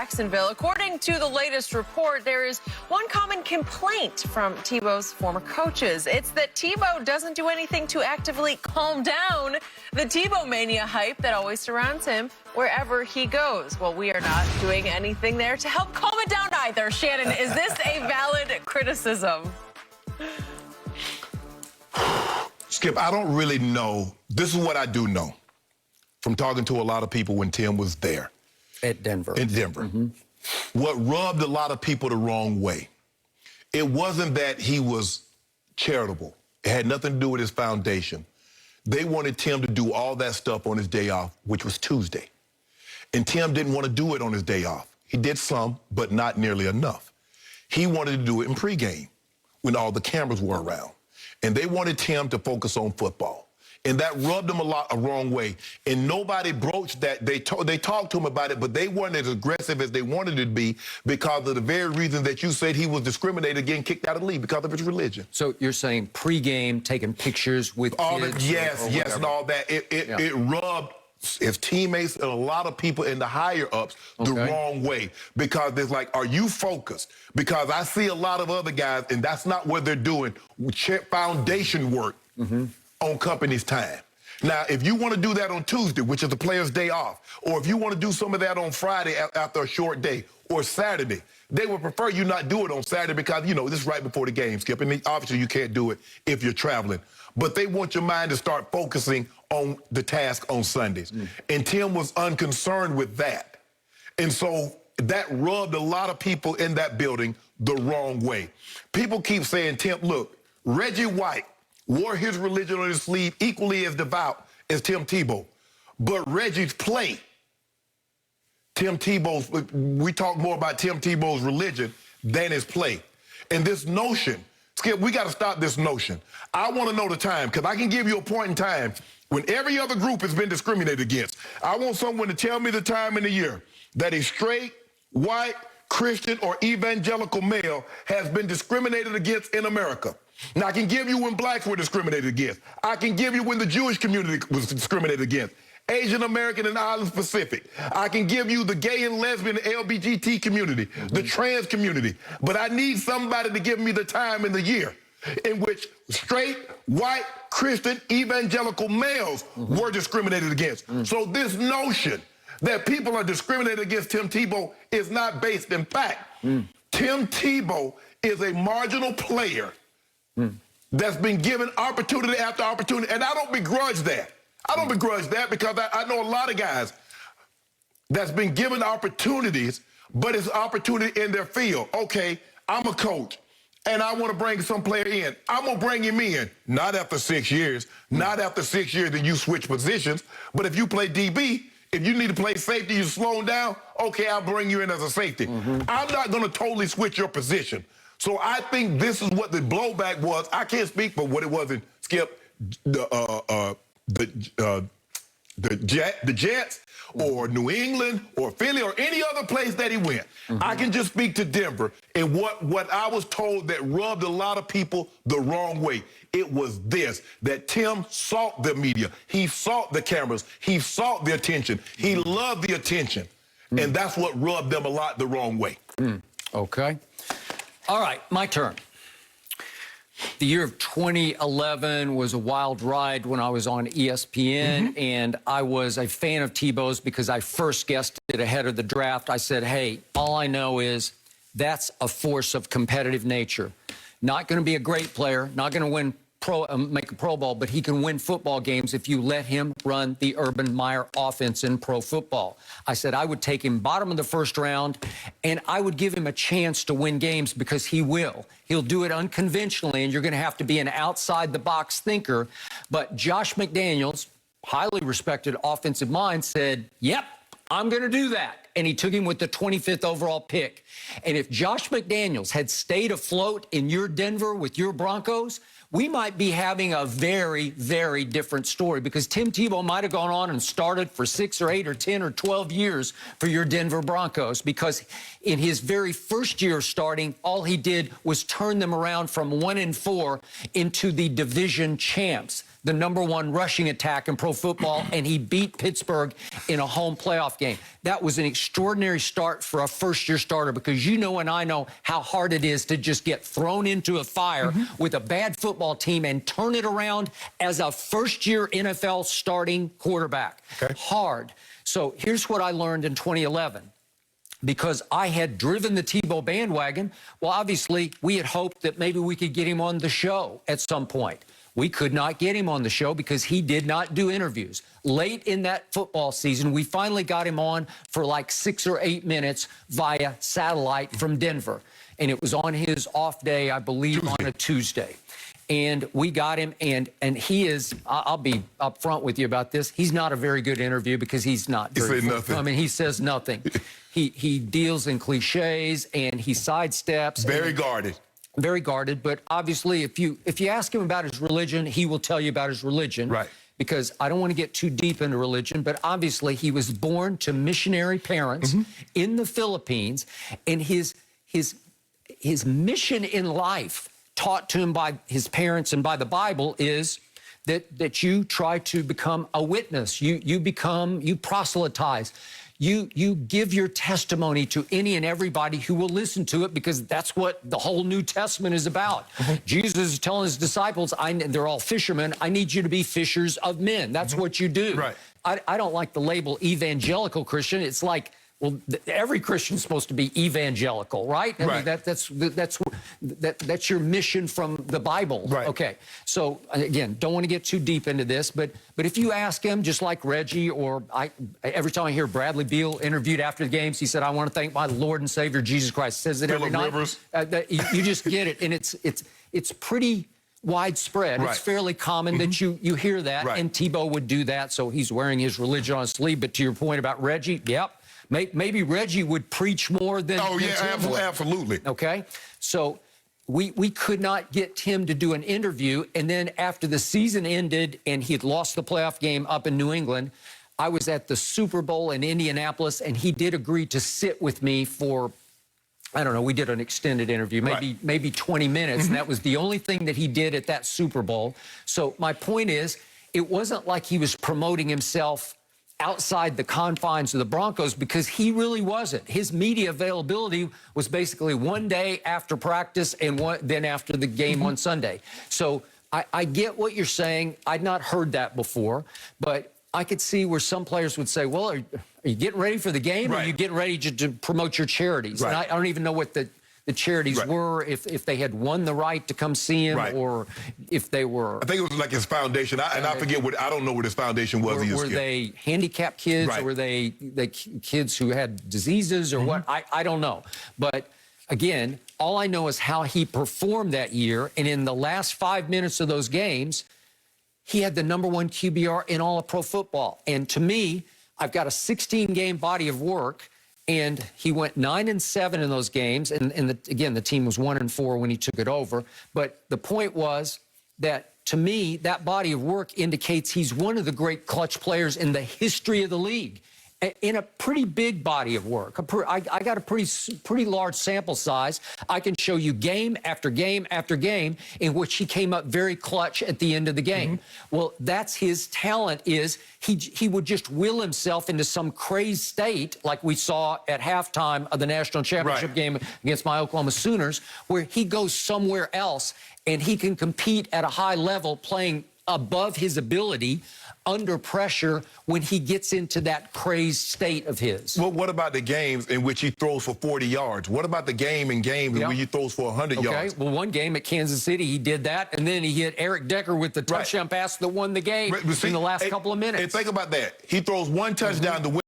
Jacksonville. According to the latest report, there is one common complaint from Tebow's former coaches. It's that Tebow doesn't do anything to actively calm down the Tebow mania hype that always surrounds him wherever he goes. Well, we are not doing anything there to help calm it down either. Shannon, is this a valid criticism? Skip, I don't really know. This is what I do know from talking to a lot of people when Tim was there. At Denver. In Denver. What rubbed a lot of people the wrong way, it wasn't that he was charitable. It had nothing to do with his foundation. They wanted Tim to do all that stuff on his day off, which was Tuesday. And Tim didn't want to do it on his day off. He did some, but not nearly enough. He wanted to do it in pregame when all the cameras were around. And they wanted Tim to focus on football. And that rubbed him a wrong way. And nobody broached that. They talked to him about it, but they weren't as aggressive as they wanted to be because of the very reason that you said he was discriminated, getting kicked out of the league because of his religion. So you're saying pregame, taking pictures with all kids? Yes, and all that. It rubbed his teammates and a lot of people in the higher-ups the wrong way because they're like, are you focused? Because I see a lot of other guys, and that's not what they're doing, foundation work on company's time. Now, if you want to do that on Tuesday, which is the player's day off, or if you want to do some of that on Friday after a short day, or Saturday, they would prefer you not do it on Saturday because, you know, this is right before the game, Skip, and obviously you can't do it if you're traveling. But they want your mind to start focusing on the task on Sundays. And Tim was unconcerned with that. And so that rubbed a lot of people in that building the wrong way. People keep saying, Tim, look, Reggie White wore his religion on his sleeve equally as devout as Tim Tebow. But Reggie's play, we talk more about Tim Tebow's religion than his play. And this notion, Skip, we got to stop this notion. I want to know the time, because I can give you a point in time when every other group has been discriminated against. I want someone to tell me the time in the year that a straight, white, Christian, or evangelical male has been discriminated against in America. Now, I can give you when blacks were discriminated against. I can give you when the Jewish community was discriminated against. Asian American and Island Pacific. I can give you the gay and lesbian and LGBT community, the trans community. But I need somebody to give me the time in the year in which straight, white, Christian, evangelical males were discriminated against. So this notion that people are discriminated against Tim Tebow is not based in fact. Tim Tebow is a marginal player that's been given opportunity after opportunity, and I don't begrudge that. I don't begrudge that because I know a lot of guys that's been given opportunities, but it's opportunity in their field. Okay, I'm a coach, and I want to bring some player in. I'm going to bring him in, not after 6 years. Not after 6 years then you switch positions, but if you play DB, if you need to play safety, you're slowing down, okay, I'll bring you in as a safety. I'm not going to totally switch your position. So I think this is what the blowback was. I can't speak for what it was in Skip, the Jets or New England or Philly or any other place that he went. I can just speak to Denver and what I was told that rubbed a lot of people the wrong way. It was this, that Tim sought the media. He sought the cameras. He sought the attention. He loved the attention. And that's what rubbed them a lot the wrong way. Okay. All right, my turn. The year of 2011 was a wild ride when I was on ESPN, and I was a fan of Tebow's because I first guessed it ahead of the draft. I said, hey, all I know is that's a force of competitive nature. Not going to be a great player, not going to win make a Pro Bowl, but he can win football games if you let him run the Urban Meyer offense in pro football. I said I would take him bottom of the first round, and I would give him a chance to win games because he will. He'll do it unconventionally, and you're going to have to be an outside-the-box thinker. But Josh McDaniels, highly respected offensive mind, said, yep, I'm going to do that. And he took him with the 25th overall pick. And if Josh McDaniels had stayed afloat in your Denver with your Broncos, we might be having a very, very different story because Tim Tebow might have gone on and started for 6 or 8 or 10 or 12 years for your Denver Broncos because in his very first year starting, all he did was turn them around from 1-4 into the division champs. the #1 rushing attack in pro football, and he beat Pittsburgh in a home playoff game. That was an extraordinary start for a first-year starter, because you know and I know how hard it is to just get thrown into a fire with a bad football team and turn it around as a first-year NFL starting quarterback. Okay. Hard. So here's what I learned in 2011. Because I had driven the Tebow bandwagon, well, obviously, we had hoped that maybe we could get him on the show at some point. We could not get him on the show because he did not do interviews. Late in that football season, we finally got him on for like 6 or 8 minutes via satellite from Denver. And it was on his off day, I believe, on a Tuesday. And we got him, and he is, I'll be upfront with you about this, he's not a very good interview because he's not very nothing. I mean, he says nothing. He deals in cliches, and he sidesteps. Very guarded. Very guarded, but obviously if you ask him about his religion, he will tell you about his religion. Right. Because I don't want to get too deep into religion, but obviously he was born to missionary parents in the Philippines, and his mission in life, taught to him by his parents and by the Bible, is that you try to become a witness. You proselytize. You give your testimony to any and everybody who will listen to it, because that's what the whole New Testament is about. Jesus is telling his disciples, they're all fishermen, I need you to be fishers of men. That's what you do. Right. I don't like the label evangelical Christian. It's like, well, every Christian's supposed to be evangelical, right? I mean, that's your mission from the Bible. Right. Okay. So again, don't want to get too deep into this, but if you ask him, just like Reggie, or every time I hear Bradley Beal interviewed after the games, he said, "I want to thank my Lord and Savior Jesus Christ." Says it every night. You just get it, and it's pretty widespread. Right. It's fairly common that you hear that, and Tebow would do that. So he's wearing his religion on his sleeve. But to your point about Reggie, yep. Maybe Reggie would preach more than Tim would. Absolutely. Okay, so we could not get Tim to do an interview, and then after the season ended and he had lost the playoff game up in New England, I was at the Super Bowl in Indianapolis, and he did agree to sit with me for, I don't know, we did an extended interview, maybe 20 minutes, and that was the only thing that he did at that Super Bowl. So my point is, it wasn't like he was promoting himself outside the confines of the Broncos, because he really wasn't. His media availability was basically one day after practice and then after the game on Sunday. So I get what you're saying. I'd not heard that before, but I could see where some players would say, well, are you getting ready for the game, or are you getting ready to promote your charities? And I don't even know what the charities were, if they had won the right to come see him, or if they were. I think it was like his foundation, and I forget what, I don't know what his foundation was. Were they handicapped kids, or were they kids who had diseases, or what? I don't know. But again, all I know is how he performed that year, and in the last 5 minutes of those games, he had the #1 QBR in all of pro football. And to me, I've got a 16-game body of work, and he went 9-7 in those games. And again, the team was 1-4 when he took it over. But the point was that, to me, that body of work indicates he's one of the great clutch players in the history of the league, in a pretty big body of work. I got a pretty large sample size. I can show you game after game after game in which he came up very clutch at the end of the game. Well, that's his talent, is he would just will himself into some crazed state, like we saw at halftime of the national championship game against my Oklahoma Sooners, where he goes somewhere else and he can compete at a high level, playing above his ability, under pressure, when he gets into that crazed state of his. Well, what about the games in which he throws for 40 yards? What about the games in which he throws for 100 yards? Well, one game at Kansas City, he did that, and then he hit Eric Decker with the touchdown pass that won the game in the last couple of minutes. And think about that. He throws one touchdown to win.